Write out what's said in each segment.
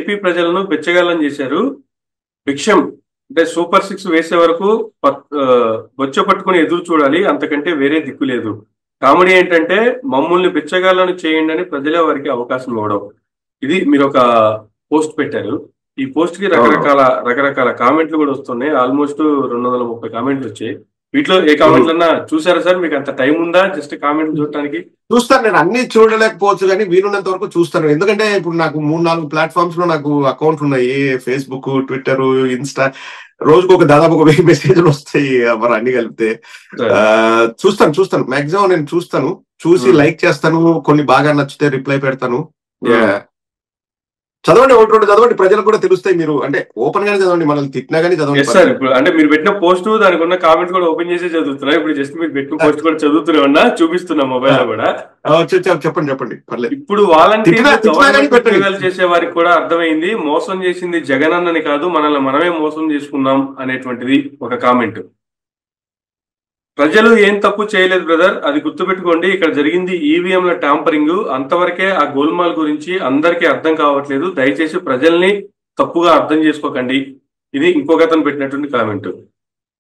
AP ప్రజలను బెచ్చగాళ్ళం చేశారు. భిక్షం అంటే సూపర్ 6 వేసే వరకు బొచ్చ పట్టుకుని ఎదురు చూడాలి, అంతకంటే వేరే దిక్కు లేదు. కామెడీ ఏంటంటే మమ్మల్ని బిచ్చగాళ్ళను చేయండి అని ప్రజలే వారికి అవకాశం ఇవ్వడం. ఇది మీరు ఒక పోస్ట్ పెట్టారు. ఈ పోస్ట్ కి రకరకాల కామెంట్లు కూడా వస్తున్నాయి. ఆల్మోస్ట్ 230 కామెంట్లు వచ్చాయి. వీటిలో ఏ కామెంట్లు అన్నా చూసారా సార్? మీకు అంత టైం ఉందా జస్ట్ కామెంట్లు చూడటానికి? చూస్తాను, నేను అన్ని చూడలేకపోవచ్చు కానీ వీలున్నంత వరకు చూస్తాను. ఎందుకంటే ఇప్పుడు నాకు 3-4 ప్లాట్ఫామ్స్ లో నాకు అకౌంట్లు ఉన్నాయి. Facebook, Twitter, Insta. రోజుకు దాదాపు 1000 మెసేజ్లు వస్తాయి మరి అన్ని కలిపితే. చూస్తాను మాక్సిమం నేను చూస్తాను, చూసి లైక్ చేస్తాను. కొన్ని బాగా నచ్చితే రిప్లై పెడతాను. చదవండి, 1-2 చదవండి, ప్రజలకు కూడా తెలుస్తాయి. మీరు అంటే ఓపెన్ గానే చదవండి, మనల్ని తిట్టినా గానీ చదవండి సార్. ఇప్పుడు అంటే మీరు పెట్టిన పోస్ట్ దానికి ఉన్న కామెంట్స్ కూడా ఓపెన్ చేసి చదువుతున్నా. ఇప్పుడు జస్ట్ మీరు పెట్టిన పోస్ట్ కూడా చదువుతూనే ఉన్నా, చూపిస్తున్నా మొబైల్ లో కూడా. చెప్పండి పర్లేదు. ఇప్పుడు వాలంటీర్లు చేసే వారికి కూడా అర్థమైంది, మోసం చేసింది జగన్ అన్నని కాదు, మనల్ని మనమే మోసం చేసుకున్నాం అనేటువంటిది ఒక కామెంట్. ప్రజలు ఏం తప్పు చేయలేదు బ్రదర్, అది గుర్తుపెట్టుకోండి. ఇక్కడ జరిగింది ఈవీఎంల ట్యాంపరింగ్, అంతవరకే. ఆ గోల్మాల్ గురించి అందరికీ అర్థం కావట్లేదు. దయచేసి ప్రజల్ని తప్పుగా అర్థం చేసుకోకండి. ఇది ఇంకొక అతను పెట్టినటువంటి కామెంట్.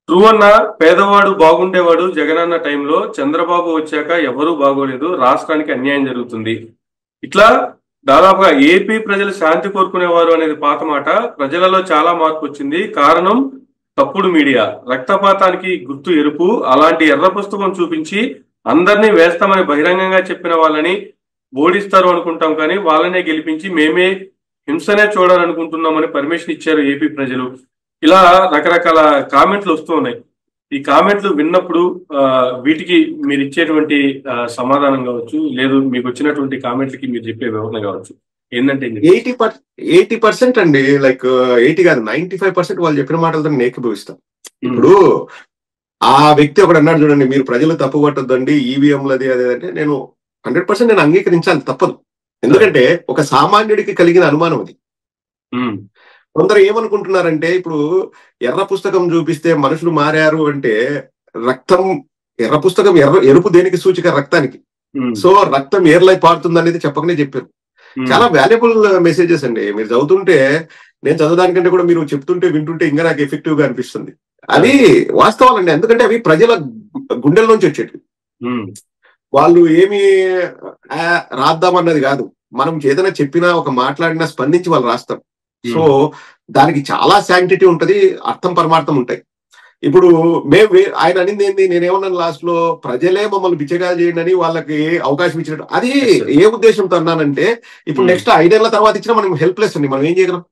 ట్రూ అన్న, పేదవాడు బాగుండేవాడు జగనన్న టైంలో, చంద్రబాబు వచ్చాక ఎవరూ బాగోలేదు, రాష్ట్రానికి అన్యాయం జరుగుతుంది. ఇట్లా దాదాపుగా ఏపీ ప్రజలు శాంతి కోరుకునేవారు అనేది పాత మాట. ప్రజలలో చాలా మార్పు వచ్చింది. కారణం తప్పుడు మీడియా. రక్తపాతానికి గుర్తు ఎరుపు. అలాంటి ఎర్ర పుస్తకం చూపించి అందరినీ వేస్తామని బహిరంగంగా చెప్పిన వాళ్ళని ఓడిస్తారు అనుకుంటాం, కానీ వాళ్ళనే గెలిపించి మేమే హింసనే చూడాలనుకుంటున్నామని పర్మిషన్ ఇచ్చారు ఏపీ ప్రజలు. ఇలా రకరకాల కామెంట్లు వస్తూ ఉన్నాయి. ఈ కామెంట్లు విన్నప్పుడు వీటికి మీరు ఇచ్చేటువంటి సమాధానం కావచ్చు, లేదు మీకు వచ్చినటువంటి కామెంట్లకి మీరు చెప్పే వివరణ కావచ్చు ఏంటంటే 80% అండి, లైక్ 80 కాదు 95% వాళ్ళు చెప్పిన మాటలతో నేను ఏకీభవిస్తాను. ఇప్పుడు ఆ వ్యక్తి ఒకడు అన్నాడు చూడండి, మీరు ప్రజలు తప్పు పట్టొద్దండి ఈవీఎంలది అదే అంటే, నేను 100% నేను అంగీకరించాలి, తప్పదు. ఎందుకంటే ఒక సామాన్యుడికి కలిగిన అనుమానం అది. కొందరు ఏమనుకుంటున్నారంటే, ఇప్పుడు ఎర్ర పుస్తకం చూపిస్తే మనుషులు మారారు అంటే, రక్తం ఎర్ర పుస్తకం ఎరుపు దేనికి సూచిక? రక్తానికి. సో రక్తం ఏర్లై పారుతుంది అనేది చెప్పకనే చెప్పారు. చాలా వాల్యుబుల్ మెసేజెస్ అండి. మీరు చదువుతుంటే, నేను చదవడానికంటే కూడా మీరు చెప్తుంటే వింటుంటే ఇంకా నాకు ఎఫెక్టివ్ గా అనిపిస్తుంది. అది వాస్తవాలండి. ఎందుకంటే అవి ప్రజల గుండెల నుంచి వచ్చేటివి. వాళ్ళు ఏమి రాద్దామన్నది కాదు, మనం ఏదైనా చెప్పినా ఒక మాట్లాడినా స్పందించి వాళ్ళు రాస్తారు. సో దానికి చాలా శాంక్టిటీ ఉంటది, అర్థం పరమార్థం ఉంటాయి. ఇప్పుడు ఆయన అనింది ఏంది, నేనేమన్నాను లాస్ట్ లో, ప్రజలే మమ్మల్ని బిచ్చగాలు చేయండి అని వాళ్ళకి అవకాశం ఇచ్చినట్టు. అది ఏ ఉద్దేశంతో అన్నానంటే, ఇప్పుడు నెక్స్ట్ 5 ఏళ్ల తర్వాత ఇచ్చినా మనం హెల్ప్లెస్ అండి. మనం ఏం చేయగలం?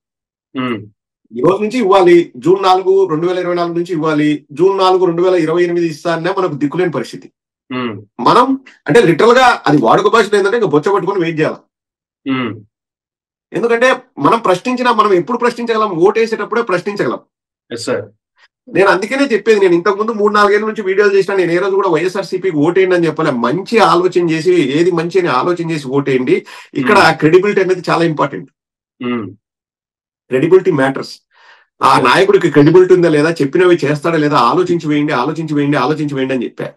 ఈ రోజు నుంచి ఇవ్వాలి, జూన్ 4, 2024 నుంచి ఇవ్వాలి, జూన్ 4, 2028 ఇస్తా అన్నా మనకు దిక్కులేని పరిస్థితి. మనం అంటే లిటరల్ గా అది వాడుక భాషలో ఏంటంటే ఇంకా బొచ్చ పట్టుకొని వెయిట్ చేయాలి. ఎందుకంటే మనం ప్రశ్నించినా, మనం ఎప్పుడు ప్రశ్నించగలం? ఓటేసేటప్పుడే ప్రశ్నించగలం. నేను అందుకనే చెప్పేది, నేను ఇంతకుముందు 3-4 ఏళ్ళ నుంచి వీడియోలు చేసినా, నేను ఏ రోజు కూడా వైఎస్ఆర్సీపీకి ఓటేయండి అని చెప్పలే. మంచి ఆలోచన చేసి, ఏది మంచి అని ఆలోచన చేసి ఓటేయండి. ఇక్కడ క్రెడిబిలిటీ అనేది చాలా ఇంపార్టెంట్. Credibility matters. ఆ నాయకుడికి క్రెడిబిలిటీ ఉందా లేదా, చెప్పినవి చేస్తాడా లేదా, ఆలోచించి వేయండి అని చెప్పా.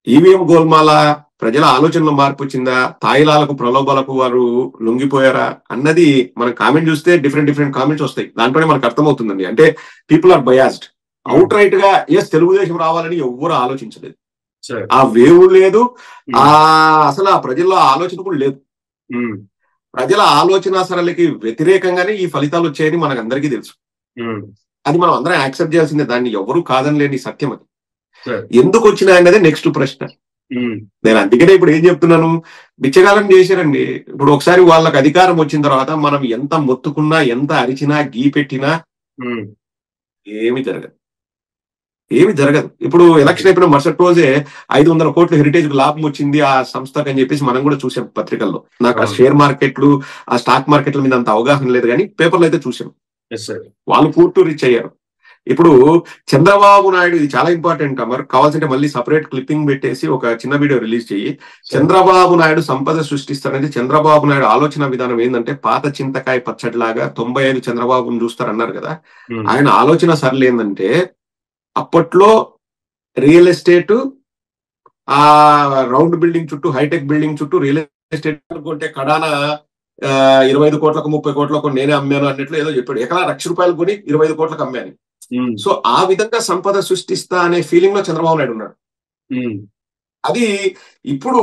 ఈవీఎం గోల్మాల ప్రజల ఆలోచనలో మార్పు వచ్చిందా, తాయిలాలకు ప్రలోభాలకు వారు లొంగిపోయారా అన్నది మనం కామెంట్ చూస్తే డిఫరెంట్ కామెంట్స్ వస్తాయి. దాంట్లోనే మనకు అర్థమవుతుందండి. అంటే people are biased. Outright గా తెలుగుదేశం రావాలని ఎవ్వరూ ఆలోచించలేదు. ఆ వేవ్ లేదు, అసలు ఆ ప్రజల్లో ఆలోచన కూడా లేదు. ప్రజల ఆలోచన సరళికి వ్యతిరేకంగానే ఈ ఫలితాలు వచ్చాయని మనకు అందరికీ తెలుసు. అది మనం అందరం యాక్సెప్ట్ చేయాల్సిందే, దాన్ని ఎవరు కాదని లేని సత్యం అది. ఎందుకు వచ్చినాయి అన్నదే నెక్స్ట్ ప్రశ్న. నేను అందుకనే ఇప్పుడు ఏం చెప్తున్నాను, బిచ్చగాలం చేశారండి. ఇప్పుడు ఒకసారి వాళ్ళకి అధికారం వచ్చిన తర్వాత మనం ఎంత మొత్తుకున్నా, ఎంత అరిచినా, గీ పెట్టినా ఏమి జరగదు. ఇప్పుడు ఎలక్షన్ అయిపోయిన మరుసటి రోజే 500 కోట్ల హెరిటేజ్ కు లాభం వచ్చింది ఆ సంస్థకు అని చెప్పేసి మనం కూడా చూసాం పత్రికల్లో. నాకు ఆ షేర్ మార్కెట్లు, ఆ స్టాక్ మార్కెట్ల మీద అంత అవగాహన లేదు కానీ పేపర్లు అయితే చూసాం. వాళ్ళు పూర్తి రీచ్ అయ్యారు. ఇప్పుడు చంద్రబాబు నాయుడు, ఇది చాలా ఇంపార్టెంట్. మరి కావాల్సింటే మళ్ళీ సపరేట్ క్లిప్పింగ్ పెట్టేసి ఒక చిన్న వీడియో రిలీజ్ చెయ్యి. చంద్రబాబు నాయుడు సంపద సృష్టిస్తారంటే, చంద్రబాబు నాయుడు ఆలోచన విధానం ఏంటంటే, పాత చింతకాయ పచ్చడిలాగా 95 చంద్రబాబును చూస్తారన్నారు కదా, ఆయన ఆలోచన సరళి ఏంటంటే, అప్పట్లో రియల్ ఎస్టేట్, ఆ రౌండ్ బిల్డింగ్ చుట్టూ, హైటెక్ బిల్డింగ్ చుట్టూ రియల్ ఎస్టేట్ కొంటే కడాన 25 కోట్లకు 30 కోట్లకు నేనే అమ్మాను అన్నట్లు ఏదో చెప్పాడు. ఎకరా ₹1,00,000 కొని 25 కోట్లకు అమ్మాను. సో ఆ విధంగా సంపద సృష్టిస్తా అనే ఫీలింగ్ లో చంద్రబాబు నాయుడు ఉన్నాడు. అది ఇప్పుడు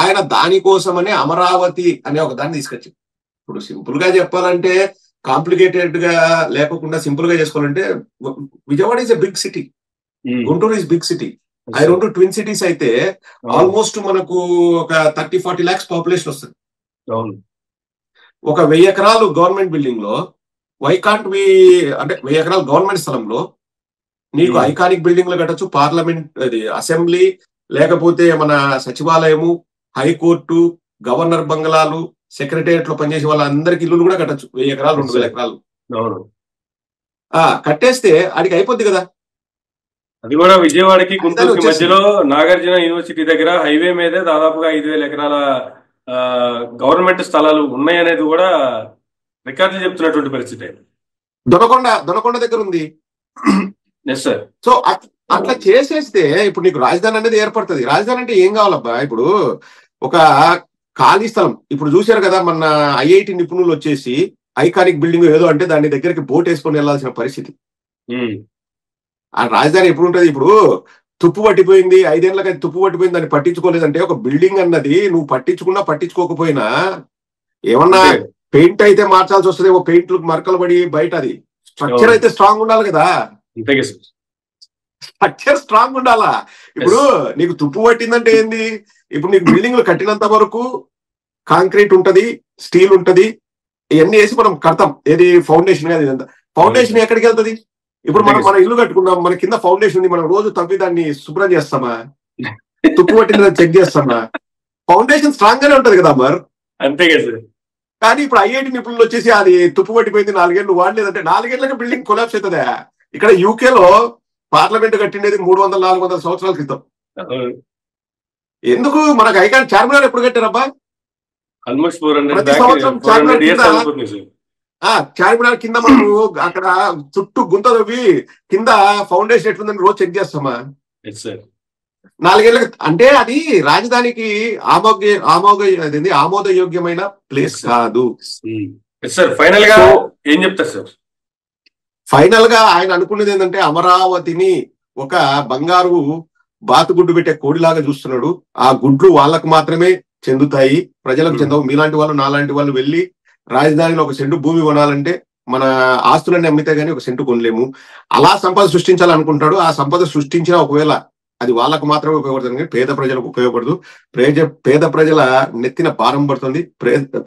ఆయన దానికోసమనే అమరావతి అనే ఒక దాన్ని తీసుకొచ్చింది. ఇప్పుడు సింపుల్ గా చెప్పాలంటే, కాంప్లికేటెడ్ గా లేకుండా సింపుల్ గా చేసుకోవాలంటే, Vijayawada is a big city, Guntur is big city. అవి రెండు ట్విన్ సిటీస్ అయితే ఆల్మోస్ట్ మనకు ఒక 30-40 lakhs పాపులేషన్ వస్తుంది. ఒక 1000 ఎకరాలు గవర్నమెంట్ బిల్డింగ్ లో వై కాంట్ బి, అంటే 1000 ఎకరాలు గవర్నమెంట్ స్థలంలో నీకు ఐకానిక్ బిల్డింగ్లు కట్టచ్చు, పార్లమెంట్, అది అసెంబ్లీ, లేకపోతే మన సచివాలయము, హైకోర్టు, గవర్నర్ బంగ్లాలు, సెక్రటేరియట్ లో పనిచేసే వాళ్ళందరికి ఇల్లు కూడా కట్టచ్చు. 1000 ఎకరాలు 2000 ఎకరాలు కట్టేస్తే అడిగి అయిపోద్ది కదా. అది కూడా విజయవాడకి గుంటూరుకి మధ్యలో నాగార్జున యూనివర్సిటీ దగ్గర హైవే మీదే దాదాపుగా 5,000 ఎకరాల గవర్నమెంట్ స్థలాలు ఉన్నాయనేది కూడా రికార్డులు చెప్తున్నటువంటి పరిస్థితి. దొనకొండ దగ్గర ఉంది. సో అట్లా చేసేస్తే ఇప్పుడు నీకు రాజధాని అనేది ఏర్పడుతుంది. రాజధాని అంటే ఏం కావాలబ్బా, ఇప్పుడు ఒక ఖాళీ స్థలం, ఇప్పుడు చూశారు కదా మన ఐఐటి నిపుణులు వచ్చేసి ఐకానిక్ బిల్డింగ్ ఏదో అంటే దాని దగ్గరికి బోట్ వేసుకొని వెళ్లాల్సిన పరిస్థితి. ఆ రాజధాని ఎప్పుడు ఉంటది? ఇప్పుడు తుప్పు పట్టిపోయింది, 5 ఏళ్ళకి అది తుప్పు పట్టిపోయింది, దాన్ని పట్టించుకోలేదంటే, ఒక బిల్డింగ్ అన్నది నువ్వు పట్టించుకున్నా పట్టించుకోకపోయినా ఏమన్నా పెయింట్ అయితే మార్చాల్సి వస్తుంది. ఓ పెయింట్లు మరకలు పడి బయట, అది స్ట్రక్చర్ అయితే స్ట్రాంగ్ ఉండాలి కదా. స్ట్రక్చర్ స్ట్రాంగ్ ఉండాలా. ఇప్పుడు నీకు తుప్పు పట్టిందంటే ఏంది? ఇప్పుడు నీకు బిల్డింగ్లు కట్టినంత వరకు కాంక్రీట్ ఉంటది, స్టీల్ ఉంటది, ఇవన్నీ వేసి మనం కడతాం. ఏది ఫౌండేషన్ కాదు ఇదంతా. ఫౌండేషన్ ఎక్కడికి వెళ్తుంది? ఇప్పుడు మన ఇల్లు కట్టుకున్నాం, మన కింద ఫౌండేషన్ ఉంది, మనం రోజు తవ్వి దాన్ని శుభ్రం చేస్తామా? తుప్పు పట్టిందని చెక్ చేస్తామా? ఫౌండేషన్ స్ట్రాంగ్ గానే ఉంటది కదా మరి. అంతే కదా. కానీ ఇప్పుడు ఐఐటి నిపుణులు వచ్చేసి అది తుప్పు పట్టిపోయింది, 4 ఏళ్ళు వాడలేదంటే 4 ఏళ్ళకి బిల్డింగ్ కొలాప్స్ అవుతుందా? ఇక్కడ యూకేలో పార్లమెంట్ కట్టిండేది 300-400 సంవత్సరాల క్రితం. ఎందుకు మనకు ఐకాన్ చార్మినార్ ఎప్పుడు కట్టారబ్బా? ప్రతి సంవత్సరం చార్మినార్ కింద మనము అక్కడ చుట్టూ గుంత తవ్వి కింద ఫౌండేషన్ ఎట్లుందని రోజు చెక్ చేస్తామా? 4 ఏళ్ళకి. అంటే అది రాజధానికి ఆమోదయోగ్యమైన ప్లేస్ కాదు. ఫైనల్ గా ఏం చెప్తారు సార్? ఫైనల్ గా ఆయన అనుకున్నది ఏంటంటే, అమరావతిని ఒక బంగారు బాతుగుడ్డు పెట్టే కోడిలాగా చూస్తున్నాడు. ఆ గుడ్లు వాళ్ళకు మాత్రమే చెందుతాయి, ప్రజలకు చెందవు. మీలాంటి వాళ్ళు, నాలాంటి వాళ్ళు వెళ్ళి రాజధానిలో ఒక సెంటు భూమి కొనాలంటే మన ఆస్తులన్నీ అమ్మితే గానీ ఒక సెంటు కొనలేము. అలా సంపద సృష్టించాలనుకుంటాడు. ఆ సంపద సృష్టించినా ఒకవేళ అది వాళ్ళకు మాత్రమే ఉపయోగపడుతుంది, కానీ పేద ప్రజలకు ఉపయోగపడదు. పేద ప్రజల నెత్తిన భారం పడుతుంది.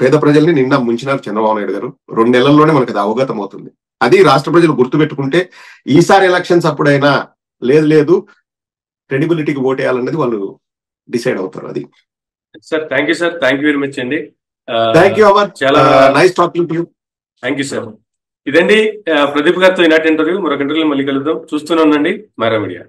పేద ప్రజల్ని నిండా ముంచినారు చంద్రబాబు నాయుడు గారు. 2 నెలల్లోనే మనకు అది అవగతం అవుతుంది. అది రాష్ట్ర ప్రజలు గుర్తుపెట్టుకుంటే ఈసారి ఎలక్షన్స్ అప్పుడైనా లేదు క్రెడిబిలిటీకి ఓటేయాలన్నది వాళ్ళు డిసైడ్ అవుతారు. అది sir. Thank you sir, thank you very much అండి. థ్యాంక్ యూ అమర్, చాలా nice talking to you. Thank you sir. ఇదండి ప్రదీప్ గారితో ఈనాటి ఇంటర్వ్యూ. మరొక ఇంటర్వ్యూ మళ్ళీ కలుద్దాం. చూస్తూనే ఉండండి మైరా మీడియా.